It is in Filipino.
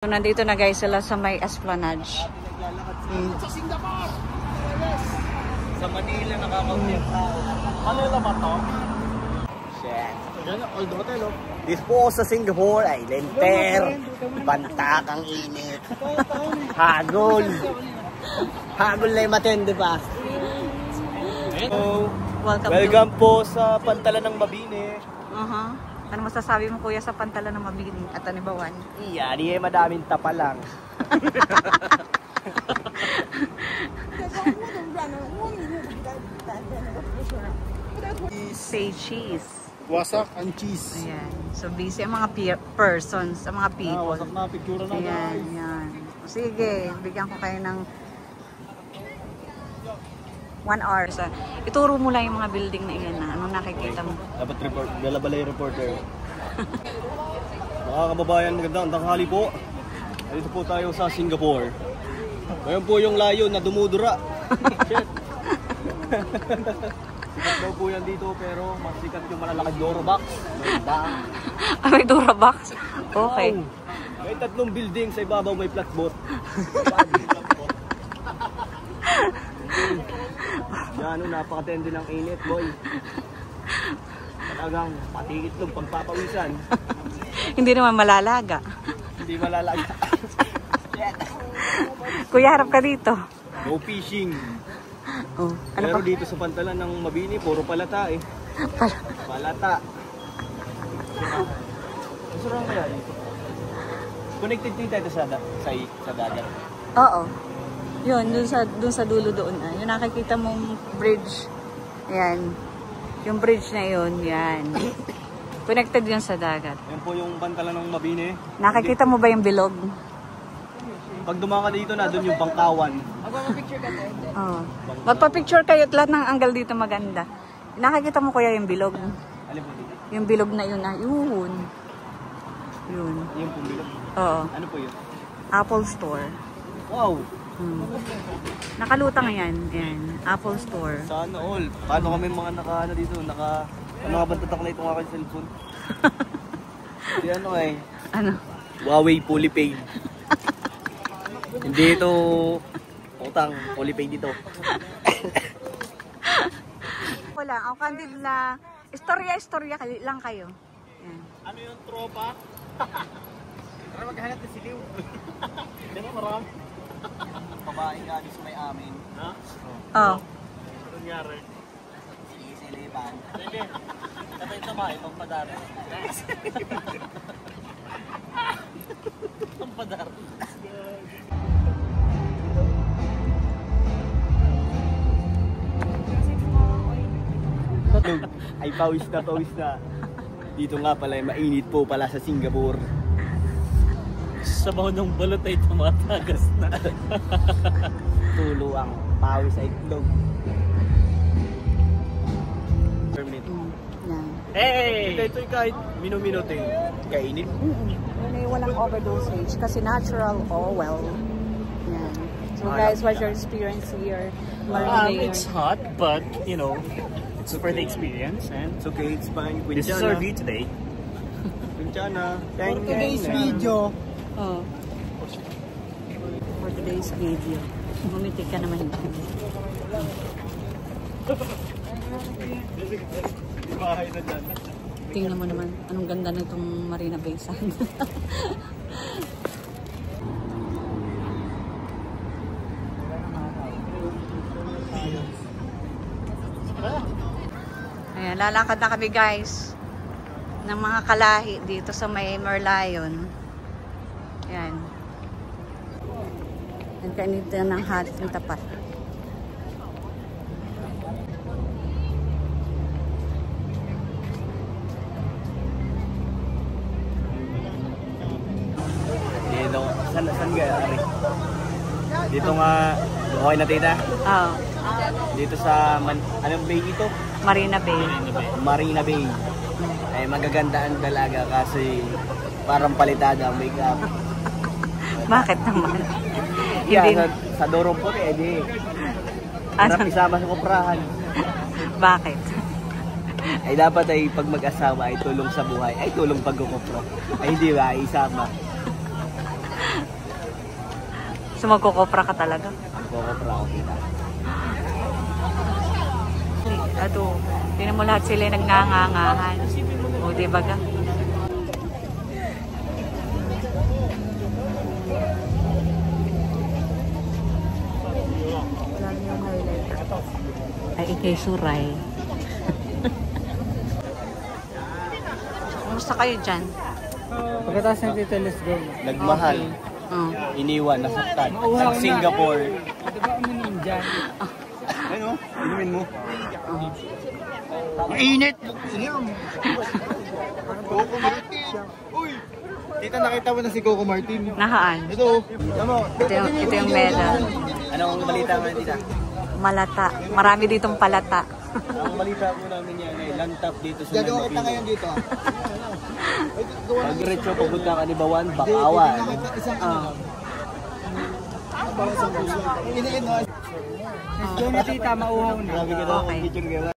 So, nandito na guys sila sa may Esplanade. Sa Singapore! Sa Manila nakakaunti ang tao. Manila ba to? Shit. Old hotel oh. This po sa Singapore ay lenter. Bantakang init. Hagol. Hagol na yung matindi pa. Welcome po sa Pantalan ng Mabini. Ano masasabi mo kuya sa Pantalan ng Mabini at Anibawan? Iya, di madaming tapa lang. Say cheese. Wasak ang cheese. Ayan. So busy ang mga persons, ang mga people. Wasak na, picture na Ayan, guys. yan. Sige, bigyan ko kayo ng 1 hour. So, ituro mo lang yung mga building na iyan na. Anong nakikita mo? Dapat report, Galabalay reporter. Mga kababayan, magandang tanghali po. Dito po tayo sa Singapore. Ngayon po yung layon na dumudura. Shit. Sikat daw po yan dito pero mas sikat yung malalakad Dorobox. May Durabox? Okay. Wow. May 3 building sa ibabaw may flatboat. Yan, napakatindi ng init, boy. Talagang pati itlog pagpapawisan. Hindi naman malalaga. Hindi malalaga. Kuya, harap ka dito. No fishing. Oh, ano Pero pa? dito sa Pantalan ng Mabini, puro palata eh. Palata. Masarap kaya dito. Connected din tayo sa dagat. Oo. Yun, dun sa dulo doon. Yung nakikita mong bridge. Yan. Yung bridge na yun, yan. Connected yun sa dagat. Yan po yung Pantalan ng Mabini. Nakikita mo ba yung bilog? Pag dumaka dito na, doon yung Bangkawan. Oo. Magpa-picture kayo at lahat ng angle dito maganda. Nakikita mo kuya yung bilog? Alin po dito? Yung bilog na yun na, yun. Yun. Yung pumbilog. Oo. Ano po yun? Apple Store. Wow! Nakalutang yan. Yan. Apple Store. Sana all. Paano kami mga ano dito? Ano nga ba tatak na itong aking cellphone? Hindi ano eh. Ano? Huawei fully paid. Hindi ito utang. Fully paid dito. Wala. Ang kandil na istorya lang kayo. Yan. Ano yung tropa? Para maghanap na siliw. Hindi na marami. Babae nga di sa may amin. Ha? Oh. Ano nangyari? Sige, silipan. Sige. Kapag ito ba, itong padaro. Itong padaro. Ay, pawis na. Dito nga pala, mainit po pala sa Singapore. Sa baho ng balot ay tumatagas na. Tulo ang pawis ay itlog. Permit. Yan. Hey! Ito'y kahit minuminuting kainit. Walang overdosage kasi natural oil. Yan. So guys, what's your experience here? It's hot, but you know, it's for the experience, and It's okay, it's fine. this is our view today. Quinchana. For today's video, Oh. For today's video. Gumitik ka naman. Bahay na dyan. Tingnan mo naman. Anong ganda na itong Marina Bay Sands. Ayan, lalakad na kami guys ng mga kalahi dito sa may Merlion. Ayan. Nagkainit na ng hating tapat. Dito, saan kaya, Ari? Dito nga, okay na tita? Oh, Dito sa, anong bay ito? Marina Bay. Marina Bay. Ay magaganda ang dalaga kasi parang palitada ang makeup. Bakit naman? Yeah, Hindi. sa Dorong po di. Ano? Harap isama sa kuprahan. Bakit? Ay dapat ay pag mag-asawa ay tulong sa buhay, ay tulong pagkukupro. Ay hindi ba, isama. So magkukopra ka talaga. Magkukopra ako kita. Ato, tinan mo lahat sila nagngangangahan. O, diba ka? Ay, ikay suray. Kumusta kayo dyan? Pagkatapos ng Tito, let's go. Nagmahal. Iniwan, nasaktan. Sa Singapore. Diba uminom dyan? Ano? Inumin mo. Mainit! Coco Martin! Uy! Tita, nakita mo na si Coco Martin. Nahaan? Ito. Ito yung medal. Anong balita mo, Tita? Malata. Marami ditong palata. Ang balita po namin yan ay lantap dito sa Gagawa kita ngayon dito. Pag diretso papunta ka ni Bawan, Bakawan. Let's go na tita, mauhaw na. Grabe ka daw, picture